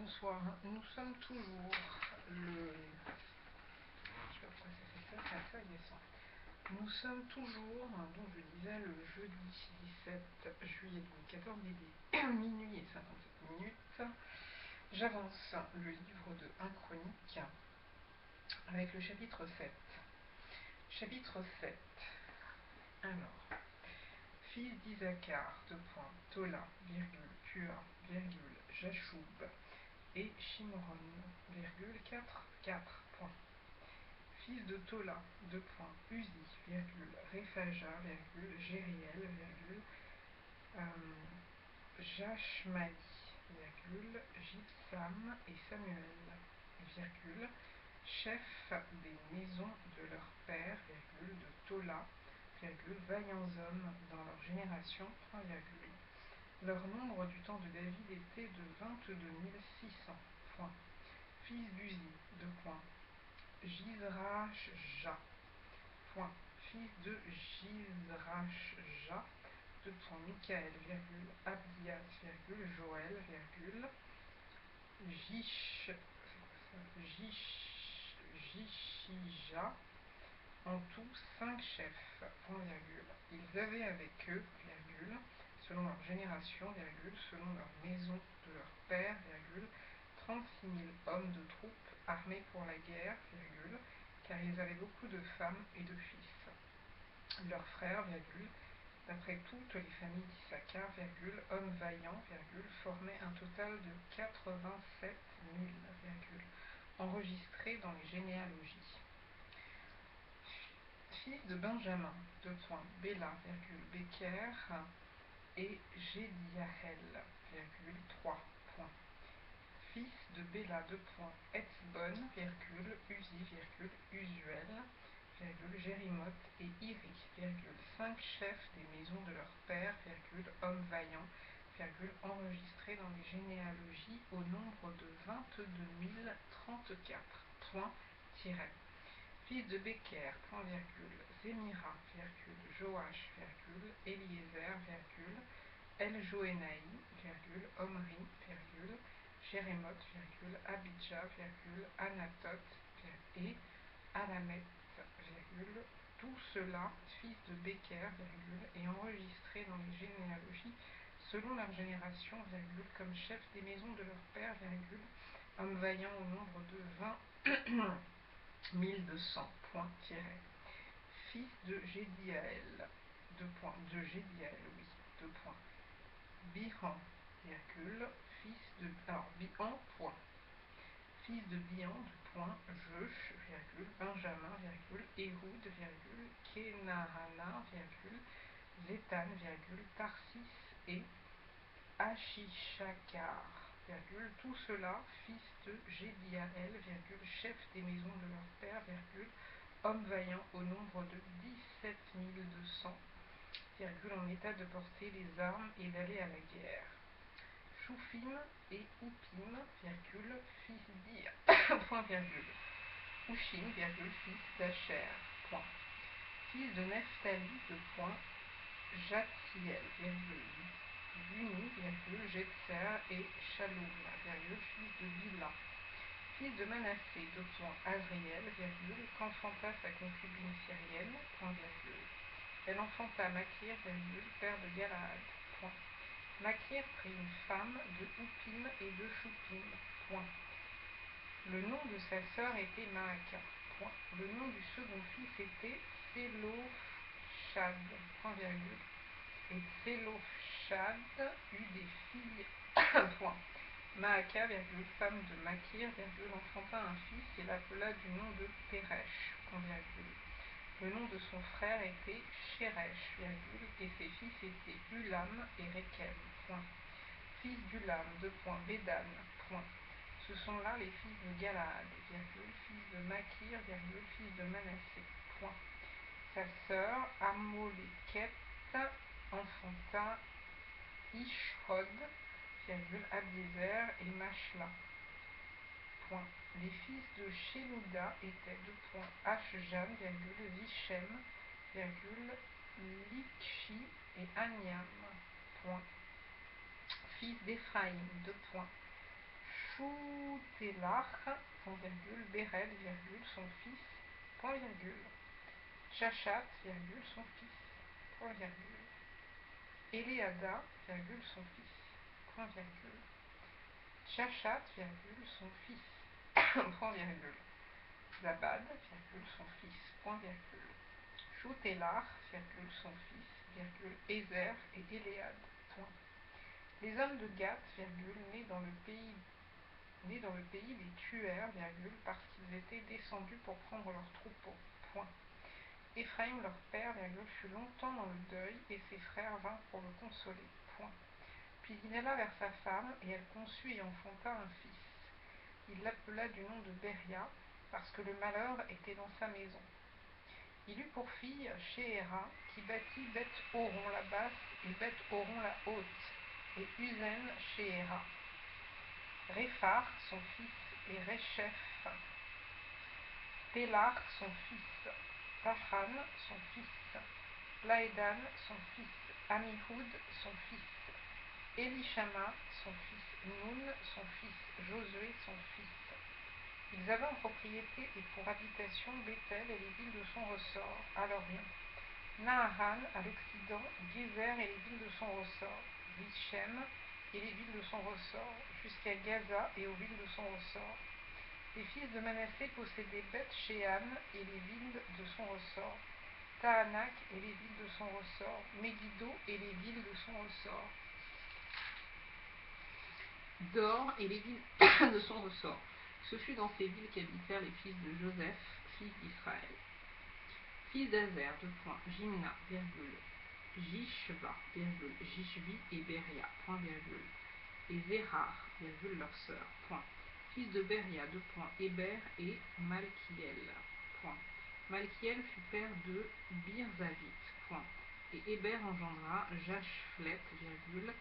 Bonsoir, nous sommes toujours le... Je sais pas pourquoi ça fait ça, c'est assez agaçant. Nous sommes toujours, donc je disais, le jeudi 17 juillet 2014, il est minuit et 57 minutes. J'avance le livre de 1 Chronique avec le chapitre 7. Chapitre 7. Alors, fils d'Isaacar, Tola, Pua, Jashoub et Shimron, 4, fils de Tola, Uzi, Rephaja, Jériel, Jashmaï, Jibsam et Samuel, chefs des maisons de leur père, de Tola, vaillants hommes dans leur génération, leur nombre du temps de David était de 22 600. Fils d'Uzi, Jizrachja, fils de Jizrachja, Michaël, Abdias, Joël, Jishija, en tout 5 chefs, ils avaient avec eux, selon leur génération, selon leur maison de leur père, 36 000 hommes de troupes armés pour la guerre, car ils avaient beaucoup de femmes et de fils. Leurs frères, d'après toutes les familles d'Issachar, hommes vaillants, formaient un total de 87 000, enregistrés dans les généalogies. Fils de Benjamin, Béla, Beker et Jédiahel, 3 points. Fils de Béla, Etzbon, Uzi, Usuel, Jérimoth et Iri, 5 chefs des maisons de leur père, hommes vaillants, enregistrés dans les généalogies au nombre de 22 034. Fils de Beker, Zémira, Joach, Eliezer, Eljoénaï, Omri, Jérémoth, Abidja, Anatot et Alamet, tout cela, fils de Beker, et enregistrés dans les généalogies selon leur génération, comme chef des maisons de leur père, hommes vaillants au nombre de 20 200, fils de Jédiaël, Bihan, fils de Bihan, Jeush, Benjamin, Éhoud, Kenahana, Zétan, Tarsis et Achishakar, tout cela, fils de Jédiaël, chef des maisons de leur père, hommes vaillants au nombre de 17 200, en état de porter les armes et d'aller à la guerre. Choufim et Oupim, fils d'Ir, Oushim, fils d'Acher, fils de Nephtali, Jathiel, Buni, Jetser et Shalom, fils de Bila. Fils de Manassé, Azriel, qu'enfanta sa concubine syrienne, Elle enfanta Makir, père de Galaad, Makir prit une femme de Oupim et de Choupim, Le nom de sa sœur était Maaka, Le nom du second fils était Tsélophchad, et Tsélophchad eut des filles, Maaka, femme de Makir, enfanta un fils et l'appela du nom de Péresh, Le nom de son frère était Sheresh, et ses fils étaient Ulam et Rekem, Fils d'Ulam, Bédan, Ce sont là les fils de Galaad, fils de Makir, fils de Manassé, Sa sœur Amoléket enfanta Ishhod, Abiezer et Machla. Les fils de Shémida étaient Ashjan, Zichem, Likshi et Aniam. Fils d'Éphraïm, Shutélach, point virgule, Béred, virgule, son fils, point virgule. Shachat, virgule, son fils, point virgule. Éléada, virgule, son fils, point virgule. Shachat, virgule, son fils, point virgule. Zabad, virgule, son fils, point virgule. Shutélach, virgule, son fils, virgule, Ézer et Éléad, point. Les hommes de Gath, virgule, nés dans le pays les tuèrent, virgule, parce qu'ils étaient descendus pour prendre leurs troupeaux, point. Éphraïm, leur père, virgule, fut longtemps dans le deuil, et ses frères vinrent pour le consoler, point. Puis il alla vers sa femme, et elle conçut et enfanta un fils. Il l'appela du nom de Béria, parce que le malheur était dans sa maison. Il eut pour fille Shéhéra, qui bâtit Beth-Horon la basse et Beth-Horon la haute, et Uzen Shéhéra. Réphar, son fils, et Réchef. Pélar, son fils. Tachan, son fils. Laédan, son fils. Amihoud, son fils. Élishama, son fils. Noun, son fils. Josué, son fils. Ils avaient en propriété et pour habitation Béthel et les villes de son ressort, à l'orient. Naharan, à l'occident, Gézer et les villes de son ressort. Richem et les villes de son ressort, jusqu'à Gaza et aux villes de son ressort. Les fils de Manassé possédaient Beth-Shean et les villes de son ressort, Tahanak et les villes de son ressort, Megiddo et les villes de son ressort, Dor et les villes de son ressort. Ce fut dans ces villes qu'habitèrent les fils de Joseph, fils d'Israël. Fils d'Azer, Jimna, virgule, Jishva, virgule, Jishvi et Beria, point virgule, et Zérar, virgule, leur sœur, point. Fils de Beria, Héber et Malkiel, point. Malkiel fut père de Birzavit, point. Et Héber engendra Jashflet, virgule,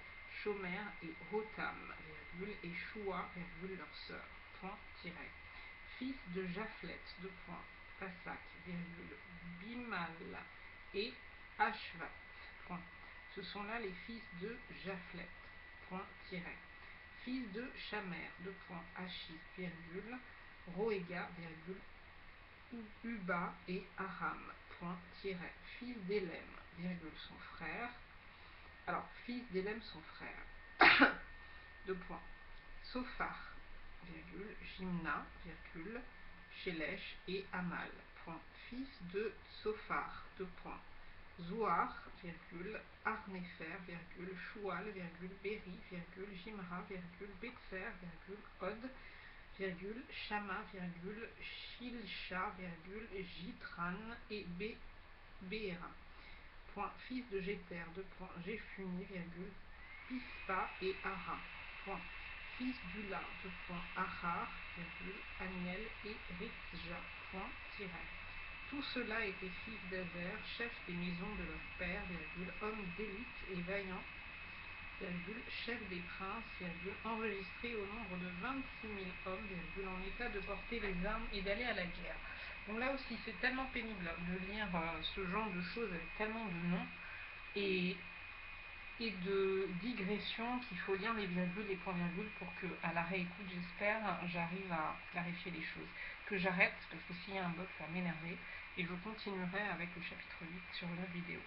Shomer et Hotam, virgule, et Shua, virgule, leur sœur, point, tiré. Fils de Japhlet, Pasak, virgule, Bimal et Ashvat, point. Ce sont là les fils de Japhlet, point, tiré. Fils de Shamer, Achis, virgule, Roéga, virgule, Uba et Aram, point, tiré. Fils d'Élem, virgule, son frère. Alors, fils d'Élem, son frère. Deux points. Sophar, virgule, Jimna, virgule, Shelesh et Amal, point. Fils de Sophar, Zouar, virgule, Arnéfer, virgule, Choual, virgule, Béri, virgule, Jimra, virgule, Betser, virgule, Od, virgule, Shama, virgule, Shilsha, virgule, Jitran et Béra. Point. Fils de Jéter, Jéphuni, virgule, Pispa et Ara, point. Fils d'Ula, Ahar, virgule, Aniel et Ritzja, point, tiré. Tout cela était fils d'Azer, chef des maisons de leur père, virgule, homme d'élite et vaillant, virgule, chef des princes, virgule, enregistré au nombre de 26 000 hommes, virgule, en état de porter les armes et d'aller à la guerre. Donc là aussi, c'est tellement pénible de lire ce genre de choses avec tellement de noms et de digressions qu'il faut lire les virgules, les points-virgules pour que, à la réécoute, j'espère, j'arrive à clarifier les choses. Que j'arrête, parce que s'il y a un bug, ça va m'énerver, et je continuerai avec le chapitre 8 sur une autre vidéo.